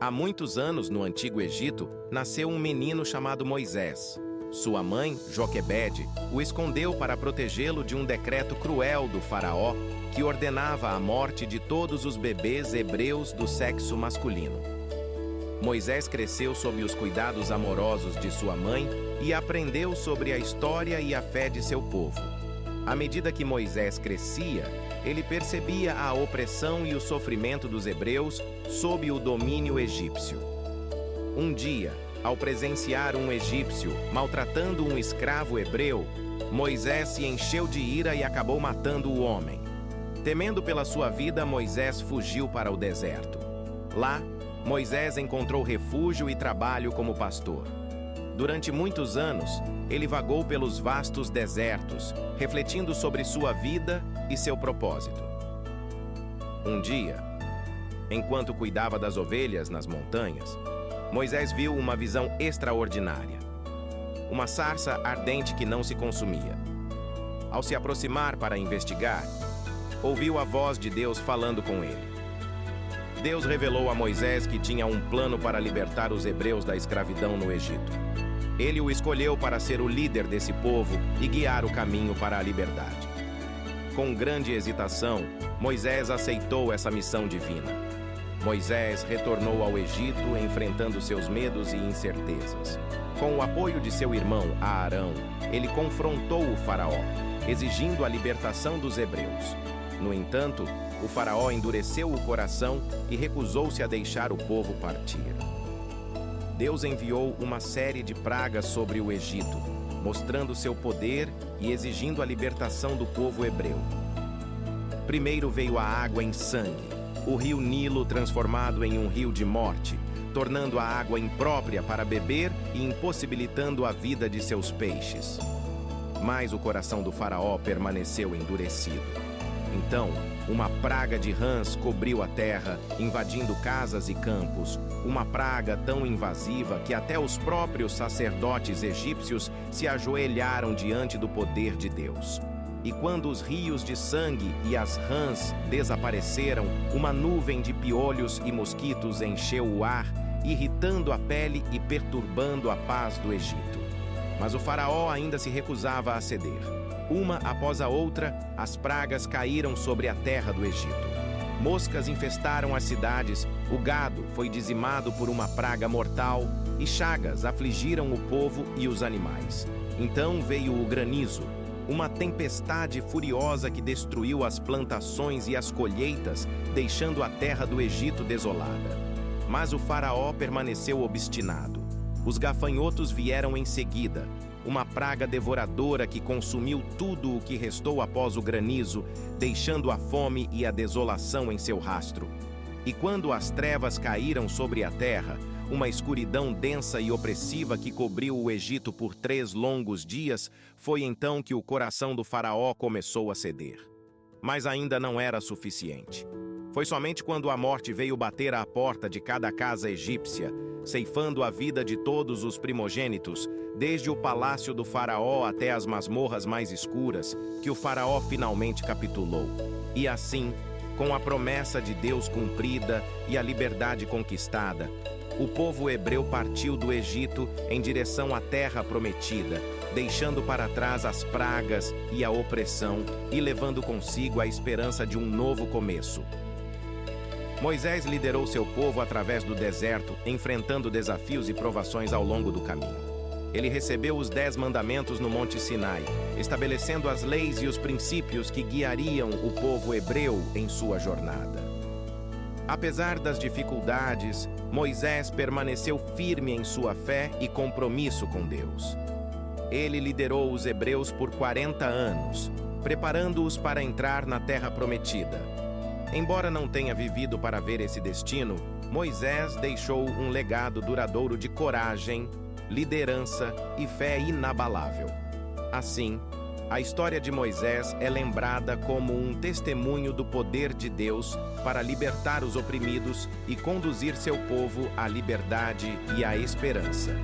Há muitos anos, no Antigo Egito, nasceu um menino chamado Moisés. Sua mãe, Joquebede, o escondeu para protegê-lo de um decreto cruel do faraó que ordenava a morte de todos os bebês hebreus do sexo masculino. Moisés cresceu sob os cuidados amorosos de sua mãe e aprendeu sobre a história e a fé de seu povo. À medida que Moisés crescia, ele percebia a opressão e o sofrimento dos hebreus sob o domínio egípcio. Um dia, ao presenciar um egípcio maltratando um escravo hebreu, Moisés se encheu de ira e acabou matando o homem. Temendo pela sua vida, Moisés fugiu para o deserto. Lá, Moisés encontrou refúgio e trabalho como pastor. Durante muitos anos, ele vagou pelos vastos desertos, refletindo sobre sua vida e seu propósito. Um dia, enquanto cuidava das ovelhas nas montanhas, Moisés viu uma visão extraordinária. Uma sarça ardente que não se consumia. Ao se aproximar para investigar, ouviu a voz de Deus falando com ele. Deus revelou a Moisés que tinha um plano para libertar os hebreus da escravidão no Egito. Ele o escolheu para ser o líder desse povo e guiar o caminho para a liberdade. Com grande hesitação, Moisés aceitou essa missão divina. Moisés retornou ao Egito enfrentando seus medos e incertezas. Com o apoio de seu irmão Arão, ele confrontou o faraó, exigindo a libertação dos hebreus. No entanto, o faraó endureceu o coração e recusou-se a deixar o povo partir. Deus enviou uma série de pragas sobre o Egito, mostrando seu poder e exigindo a libertação do povo hebreu. Primeiro veio a água em sangue, o rio Nilo transformado em um rio de morte, tornando a água imprópria para beber e impossibilitando a vida de seus peixes. Mas o coração do faraó permaneceu endurecido. Então, uma praga de rãs cobriu a terra, invadindo casas e campos, uma praga tão invasiva que até os próprios sacerdotes egípcios se ajoelharam diante do poder de Deus. E quando os rios de sangue e as rãs desapareceram, uma nuvem de piolhos e mosquitos encheu o ar, irritando a pele e perturbando a paz do Egito. Mas o faraó ainda se recusava a ceder. Uma após a outra, as pragas caíram sobre a terra do Egito. Moscas infestaram as cidades, o gado foi dizimado por uma praga mortal e chagas afligiram o povo e os animais. Então veio o granizo, uma tempestade furiosa que destruiu as plantações e as colheitas, deixando a terra do Egito desolada. Mas o faraó permaneceu obstinado. Os gafanhotos vieram em seguida, uma praga devoradora que consumiu tudo o que restou após o granizo, deixando a fome e a desolação em seu rastro. E quando as trevas caíram sobre a terra, uma escuridão densa e opressiva que cobriu o Egito por 3 longos dias, foi então que o coração do faraó começou a ceder. Mas ainda não era suficiente. Foi somente quando a morte veio bater à porta de cada casa egípcia, ceifando a vida de todos os primogênitos, desde o palácio do faraó até as masmorras mais escuras, que o faraó finalmente capitulou. E assim, com a promessa de Deus cumprida e a liberdade conquistada, o povo hebreu partiu do Egito em direção à terra prometida, deixando para trás as pragas e a opressão e levando consigo a esperança de um novo começo. Moisés liderou seu povo através do deserto, enfrentando desafios e provações ao longo do caminho. Ele recebeu os 10 mandamentos no Monte Sinai, estabelecendo as leis e os princípios que guiariam o povo hebreu em sua jornada. Apesar das dificuldades, Moisés permaneceu firme em sua fé e compromisso com Deus. Ele liderou os hebreus por 40 anos, preparando-os para entrar na terra prometida. Embora não tenha vivido para ver esse destino, Moisés deixou um legado duradouro de coragem, liderança e fé inabalável. Assim, a história de Moisés é lembrada como um testemunho do poder de Deus para libertar os oprimidos e conduzir seu povo à liberdade e à esperança.